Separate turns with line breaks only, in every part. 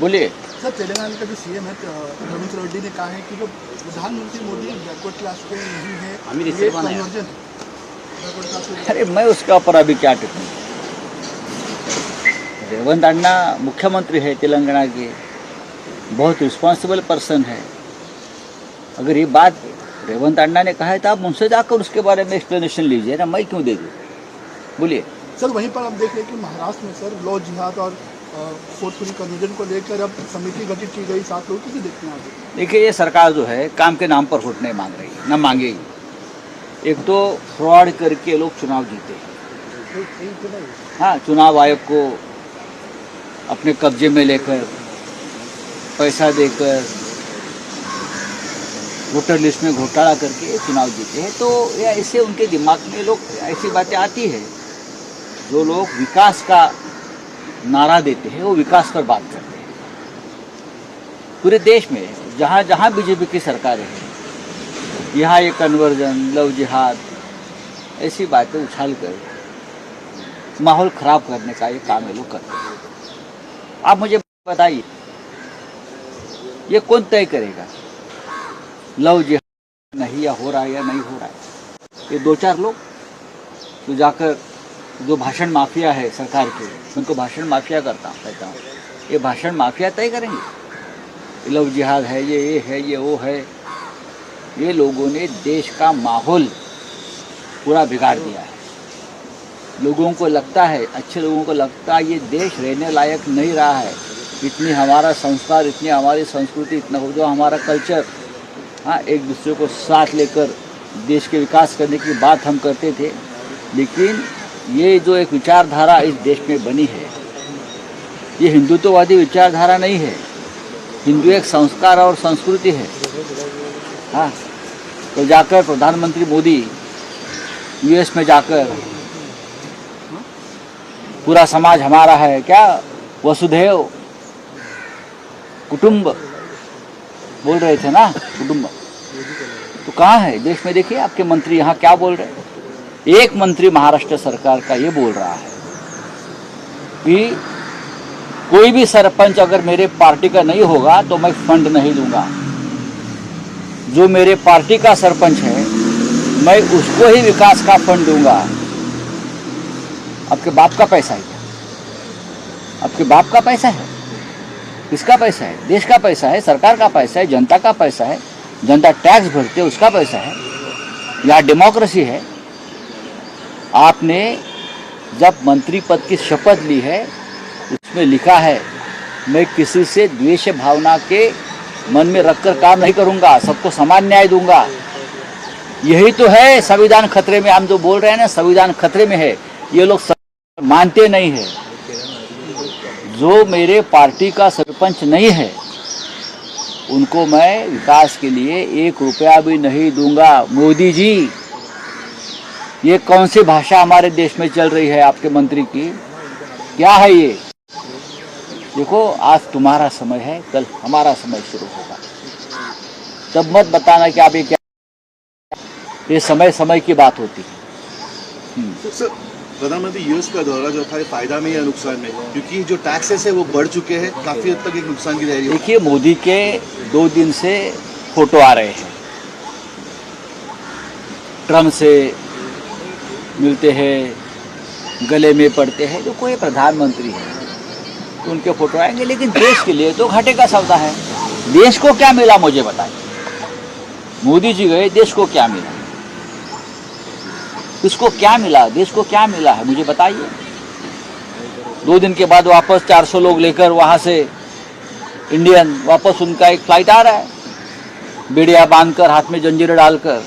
बोलिए
सर, तेलंगाना का जो सीएम है रवींद्र रेड्डी ने कहा है कि जो प्रधानमंत्री मोदी बैकवर्ड क्लास के नहीं है, ये कन्वर्जन बैकवर्ड क्लास के।
अरे मैं उसके ऊपर अभी क्या टिप्पणी। रेवंत अन्ना मुख्यमंत्री है तेलंगाना के, बहुत रिस्पॉन्सिबल पर्सन है। अगर ये बात रेवंत अन्ना ने कहा है तो आप उनसे जाकर उसके बारे में एक्सप्लेनेशन लीजिए ना, मैं क्यों दे दूँ। बोलिए
सर, वहीं पर आप देख रहे हैं कि महाराष्ट्र में सर लॉ जिहाद और फोर्सफुली कन्वर्जन को लेकर अब समिति गठित की गई, 7 लोग किसे देखते हैं आप?
देखिए, ये सरकार जो है काम के नाम पर वोट नहीं मांग रही है, न मांगेगी। एक तो फ्रॉड करके लोग चुनाव जीते हैं। हाँ, चुनाव आयोग को अपने कब्जे में लेकर पैसा देकर वोटर लिस्ट में घोटाला करके चुनाव जीते हैं। तो ये ऐसे उनके दिमाग में लोग ऐसी बातें आती है। जो लोग विकास का नारा देते हैं वो विकास पर बात करते हैं। पूरे देश में जहाँ जहाँ बीजेपी की सरकार है, यहाँ ये कन्वर्जन, लव जिहाद, ऐसी बातें उछाल कर माहौल खराब करने का ये काम ये लोग करते हैं। आप मुझे बताइए, ये कौन तय करेगा लव जिहाद नहीं या हो रहा है या नहीं हो रहा है? ये 2-4 लोग तो जाकर जो भाषण माफिया है सरकार के, उनको भाषण माफिया कहता हूँ, ये भाषण माफिया तय करेंगे लव जिहाद है, ये है, ये वो है। ये लोगों ने देश का माहौल पूरा बिगाड़ दिया है। लोगों को लगता है, अच्छे लोगों को लगता है ये देश रहने लायक नहीं रहा है। इतनी हमारा संस्कार, इतनी हमारी संस्कृति, इतना जो हमारा कल्चर, हाँ, एक दूसरे को साथ लेकर देश के विकास करने की बात हम करते थे। लेकिन ये जो एक विचारधारा इस देश में बनी है, ये हिंदुत्ववादी विचारधारा नहीं है। हिंदू एक संस्कार और संस्कृति है। हाँ, तो जाकर प्रधानमंत्री मोदी यूएस में जाकर पूरा समाज हमारा है, क्या वसुधैव कुटुंब बोल रहे थे ना, कुटुंब तो कहाँ है देश में? देखिए आपके मंत्री यहाँ क्या बोल रहे हैं। एक मंत्री महाराष्ट्र सरकार का ये बोल रहा है कि कोई भी सरपंच अगर मेरे पार्टी का नहीं होगा तो मैं फंड नहीं दूंगा। जो मेरे पार्टी का सरपंच है मैं उसको ही विकास का फंड दूंगा। आपके बाप का पैसा है क्या? आपके बाप का पैसा है? किसका पैसा है? देश का पैसा है, सरकार का पैसा है, जनता का पैसा है। जनता टैक्स भरते है, उसका पैसा है। यहाँ डेमोक्रेसी है। आपने जब मंत्री पद की शपथ ली है, उसमें लिखा है मैं किसी से द्वेष भावना के मन में रखकर काम नहीं करूंगा, सबको समान न्याय दूंगा। यही तो है संविधान खतरे में। हम जो बोल रहे हैं ना, संविधान खतरे में है, ये लोग मानते नहीं है। जो मेरे पार्टी का सरपंच नहीं है उनको मैं विकास के लिए 1 रुपया भी नहीं दूंगा। मोदी जी, ये कौन सी भाषा हमारे देश में चल रही है आपके मंत्री की? क्या है ये? देखो, आज तुम्हारा समय है, कल हमारा समय शुरू होगा। तब मत बताना कि आप ये क्या, ये समय समय की बात होती है।
सर, प्रधानमंत्री यूएस का दौरा जो था, फायदा में या नुकसान में? क्योंकि जो टैक्सेस है वो बढ़ चुके हैं, काफी हद तक एक नुकसान की तैयारी।
देखिए, मोदी के 2 दिन से फोटो आ रहे हैं, ट्रम्प से मिलते हैं, गले में पड़ते हैं। जो कोई प्रधानमंत्री है तो उनके फोटो आएंगे, लेकिन देश के लिए तो घाटे का सौदा है। देश को क्या मिला मुझे बताइए? मोदी जी गए, देश को क्या मिला? किसको क्या मिला? देश को क्या मिला है मुझे बताइए। 2 दिन के बाद वापस 400 लोग लेकर वहां से इंडियन वापस उनका एक फ्लाइट आ रहा है, बेड़िया बांधकर, हाथ में जंजीरें डालकर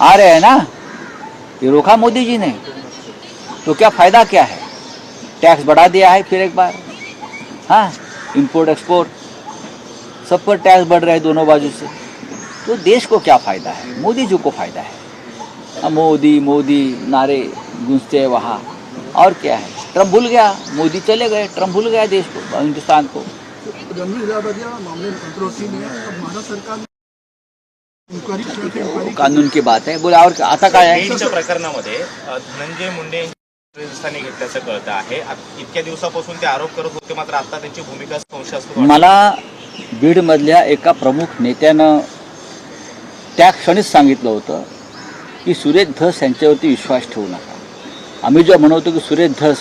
आ रहे हैं ना। ये रोका मोदी जी ने, तो क्या फायदा क्या है? टैक्स बढ़ा दिया है फिर एक बार। हाँ, इंपोर्ट एक्सपोर्ट सब पर टैक्स बढ़ रहे हैं दोनों बाजू से। तो देश को क्या फायदा है? मोदी जी को फायदा है। मोदी मोदी नारे गूंजते हैं वहाँ, और क्या है? ट्रम्प भूल गया, मोदी चले गए, ट्रम्प भूल गया देश को, हिंदुस्तान को।
रणवीर इलाहाबादिया मामले में कंट्रोवर्सी में अब महाराष्ट्र सरकार इंक्वायरी
कानून की बात आहे. बोला और आता काय आहे.
बीडच्या प्रकरणामध्ये धनंजय मुंडे स्थानी घेतल्याचं कळतं आहे. इतक्या दिवसापासून ते आरोप करत होते, मात्र आता त्यांची भूमिका संशयास्पद वाटते.
मला बीडमधल्या एका प्रमुख नेत्यानं त्या क्षणीच सांगितलं होतं की सुरेश धस यांच्यावरती विश्वास ठेवू नका. आम्ही जो म्हणतो की सुरेश धस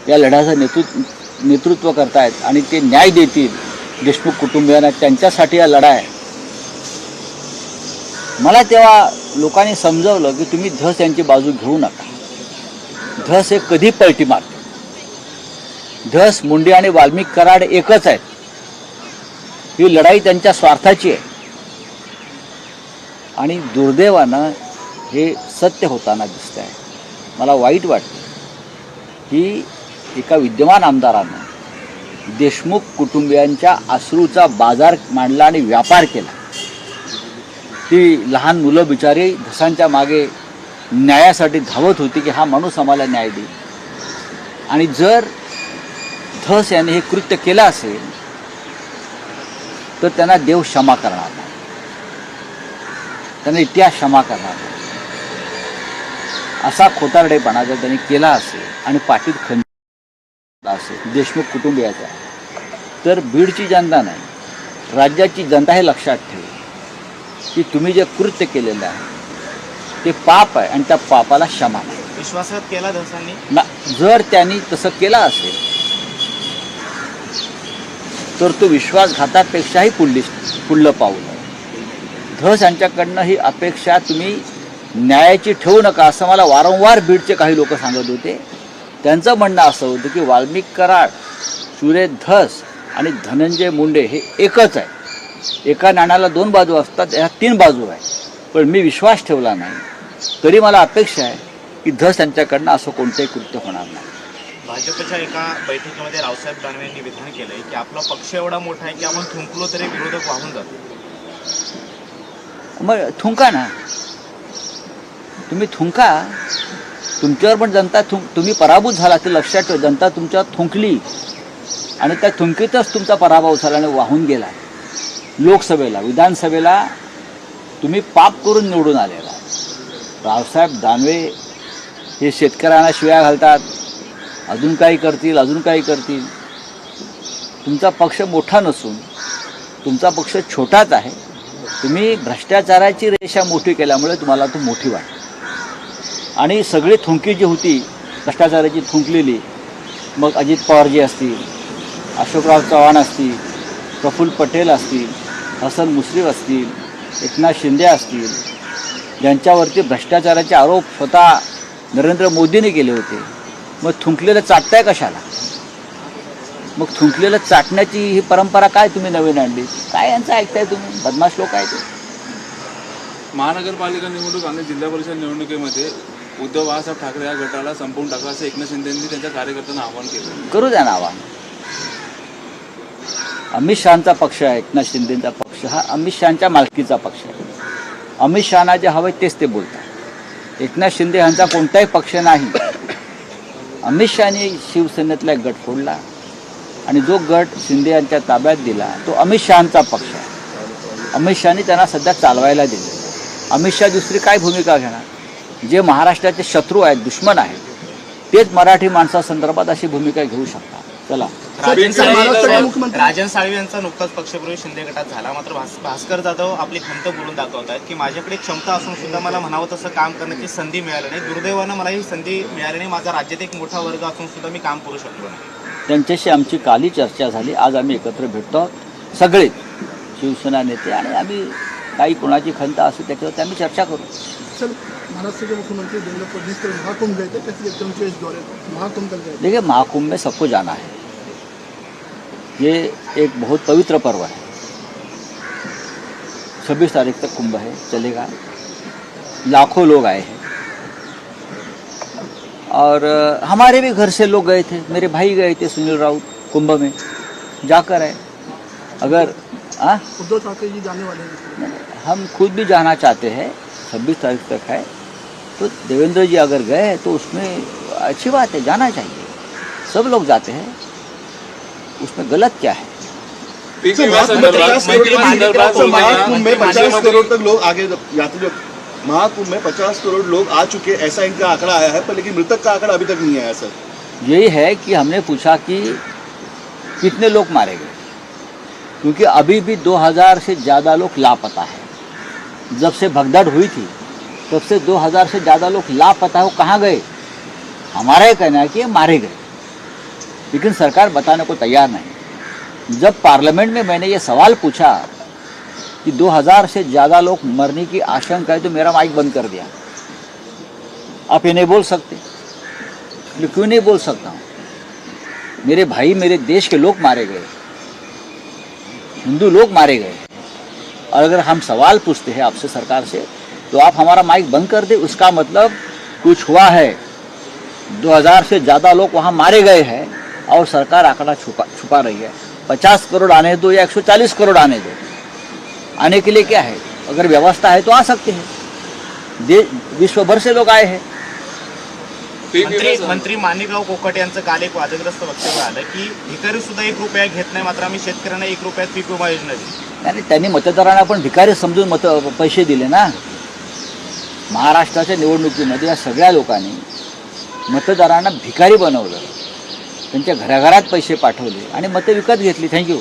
या लढ्याचं नेतृत्व करतायत आणि ते न्याय देतील देशमुख कुटुंबियांना, त्यांच्यासाठी हा लढा आहे. मला तेव्हा लोकांनी समजवलं की तुम्ही धस यांची बाजू घेऊ नका. धस हे कधी पलटी मारते. धस, मुंडे आणि वाल्मिक कराड एकच आहेत. ही लढाई त्यांच्या स्वार्थाची आहे आणि दुर्दैवानं हे सत्य होताना दिसत आहे. मला वाईट वाटतं की एका विद्यमान आमदारानं देशमुख कुटुंबियांच्या अश्रूचा बाजार मांडला आणि व्यापार केला. ती लहान मुलं बिचारी धसांच्या मागे न्यायासाठी धावत होती की हा माणूस आम्हाला न्याय देईल. आणि जर धस याने हे कृत्य केलं असेल तर त्यांना देव क्षमा करणार नाही, त्यांना इतिहास क्षमा करणार नाही. असा खोटारडेपणा जर त्यांनी केला असेल आणि पाठीत खंड असेल देशमुख कुटुंबियाचा, तर बीडची जनता नाही, राज्याची जनता हे लक्षात ठेवेल की तुम्ही जे कृत्य केलेलं आहे ते पाप आहे आणि त्या पापाला क्षमा नाही.
विश्वासघात केला धसांनी
ना. जर त्यांनी तसं केलं असेल तर तो विश्वासघातापेक्षाही पुढलं पाऊल आहे. धस यांच्याकडनं ही अपेक्षा तुम्ही न्यायाची ठेवू नका असं मला वारंवार बीडचे काही लोक सांगत होते. त्यांचं म्हणणं असं होतं की वाल्मिक कराड, सुरेश धस आणि धनंजय मुंडे हे एकच आहे. एका नाण्याला दोन बाजू असतात, ह्या तीन बाजू आहेत. पण मी विश्वास ठेवला नाही, तरी मला अपेक्षा आहे की धस यांच्याकडनं असं कोणतंही कृत्य होणार नाही.
भाजपच्या एका बैठकीमध्ये रावसाहेब दानवे यांनी विधान केलंय की आपला पक्ष एवढा मोठा आहे की आपण थुंकलो तरी विरोधक वाहून जातो.
मग थुंका ना, तुम्ही थुंका. तुमच्यावर पण जनता तुम्ही पराभूत झाला ते लक्षात ठेवा. जनता तुमच्यावर थुंकली आणि त्या थुंकीतच तुमचा पराभव झाला आणि वाहून गेला. लोकसभेला, विधानसभेला तुम्ही पाप करून निवडून आलेला. रावसाहेब दानवे हे शेतकऱ्यांना शिव्या घालतात, अजून काही करतील, अजून काही करतील. तुमचा पक्ष मोठा नसून तुमचा पक्ष छोटाच आहे. तुम्ही भ्रष्टाचाराची रेषा मोठी केल्यामुळे तुम्हाला तो मोठी वाटते. आणि सगळी थुंकी जी होती भ्रष्टाचाराची थुंकलेली, मग अजित पवारजी असतील, अशोकराव चव्हाण असतील, प्रफुल्ल पटेल असतील, हसन मुश्रीफ असतील, एकनाथ शिंदे असतील, ज्यांच्यावरती भ्रष्टाचाराचे आरोप स्वतः नरेंद्र मोदींनी केले होते. मग थुंकलेलं चाटताय कशाला? मग थुंकलेलं चाटण्याची ही परंपरा काय तुम्ही नवीन आणली? काय यांचं ऐकताय तुम्ही? बदमाश लोक आहे ते.
महानगरपालिका निवडणूक आणि जिल्हा परिषद निवडणुकीमध्ये उद्धव बाळासाहेब ठाकरे या गटाला संपवून टाकला असं एकनाथ शिंदेंनी त्यांच्या कार्यकर्त्यांना आवाहन केलं.
करू द्या ना आवाहन. अमित शहांचा पक्ष आहे, एकनाथ शिंदेचा पक्ष हा अमित शहांच्या मालकीचा पक्ष आहे. अमित शहांना जे हवं तेच ते बोलतात. एकनाथ शिंदे यांचा कोणताही पक्ष नाही. अमित शहाने शिवसेनेतला एक गट फोडला आणि जो गट शिंदे यांच्या ताब्यात दिला तो अमित शहांचा पक्ष आहे. अमित शहाने त्यांना सध्या चालवायला दिले. अमित शहा दुसरी काय भूमिका घेणार? जे महाराष्ट्राचे शत्रू आहेत, दुश्मन आहेत, तेच मराठी माणसासंदर्भात अशी भूमिका घेऊ शकतात. चला.
राजन साळवी यांचा नुकताच पक्षप्रवेश शिंदे गटात झाला, मात्र भास्कर जाधव आपली खंत बोलून दाखवत आहेत की माझ्याकडे क्षमता असून सुद्धा मला म्हणावं तसं काम करण्याची संधी मिळाली नाही. दुर्दैवानं मला ही संधी मिळाली नाही. माझा राज्यात एक मोठा वर्ग असून सुद्धा मी काम करू शकलो नाही.
त्यांच्याशी आमची काली चर्चा झाली. आज आम्ही एकत्र भेटतो सगळेच शिवसेना नेते आणि आम्ही काही कोणाची खंत असेल त्याच्यावर आम्ही चर्चा करू.
सर, महाराष्ट्र के मुख्यमंत्री देवेंद्र फडणवीस कल महाकुंभ गए थे, कैसे देखते हैं उनके इस दौरे को? महाकुंभ कल गए थे.
देखिए, महाकुंभ में सबको जाना है. ये एक बहुत पवित्र पर्व है. 26 तारीख तक कुंभ है, चलेगा. लाखों लोग आए हैं और हमारे भी घर से लोग गए थे. मेरे भाई गए थे सुनील राउत कुंभ में, जाकर है. अगर
उद्धव ठाकरे जी जाने वाले हैं.
हम खुद भी जाना चाहते हैं. 26 तारीख तक है तो देवेंद्र जी अगर गए तो उसमें अच्छी बात है, जाना चाहिए. सब लोग जाते हैं, उसमें गलत क्या है?
पीक
सर,
विमा संदर्भात
सर, महाकुंभ में 50
मांडीमध्ये-
करोड़ तक लोग आगे यात्रियों महाकुंभ में 50 करोड़ लोग आ चुके, ऐसा इनका आंकड़ा आया है, पर लेकिन मृतक का आंकड़ा अभी तक नहीं आया सर।
यही है कि हमने पूछा कि कितने लोग मारे गए, क्योंकि अभी भी 2000 से ज़्यादा लोग लापता है। जब से भगदड़ हुई थी तब से 2000 से ज़्यादा लोग लापता है। वो कहाँ गए? हमारा ये कहना है कि ये मारे गए, लेकिन सरकार बताने को तैयार नहीं। जब पार्लियामेंट में मैंने ये सवाल पूछा कि 2000 से ज़्यादा लोग मरने की आशंका है, तो मेरा माइक बंद कर दिया। आप ये नहीं बोल सकते। मैं क्यों नहीं बोल सकता हूँ? मेरे भाई, मेरे देश के लोग मारे गए, हिंदू लोग मारे गए, और अगर हम सवाल पूछते हैं आपसे, सरकार से, तो आप हमारा माइक बंद कर दे, उसका मतलब कुछ हुआ है। 2000 से ज़्यादा लोग वहाँ मारे गए हैं और सरकार आंकड़ा छुपा रही है। 50 करोड़ आने दो या 140 करोड़ आने दो, आने के लिए क्या है? अगर व्यवस्था है तो आ सकते हैं। विश्व भर से लोग आए हैं।
पीक विमा
मंत्री माणिकराव कोकाटे यांचं काल एक वादग्रस्त वक्तव्य आलं की भिकारी सुद्धा 1 रुपया घेत नाही, मात्र आम्ही शेतकऱ्यांना 1 रुपयात पीक विमा योजना दिली.
आणि त्यांनी मतदारांना पण भिकारी समजून पैसे दिले ना. महाराष्ट्राच्या निवडणुकीमध्ये या सगळ्या लोकांनी मतदारांना भिकारी बनवलं, त्यांच्या घराघरात पैसे पाठवले आणि मतं विकत घेतली. थँक्यू.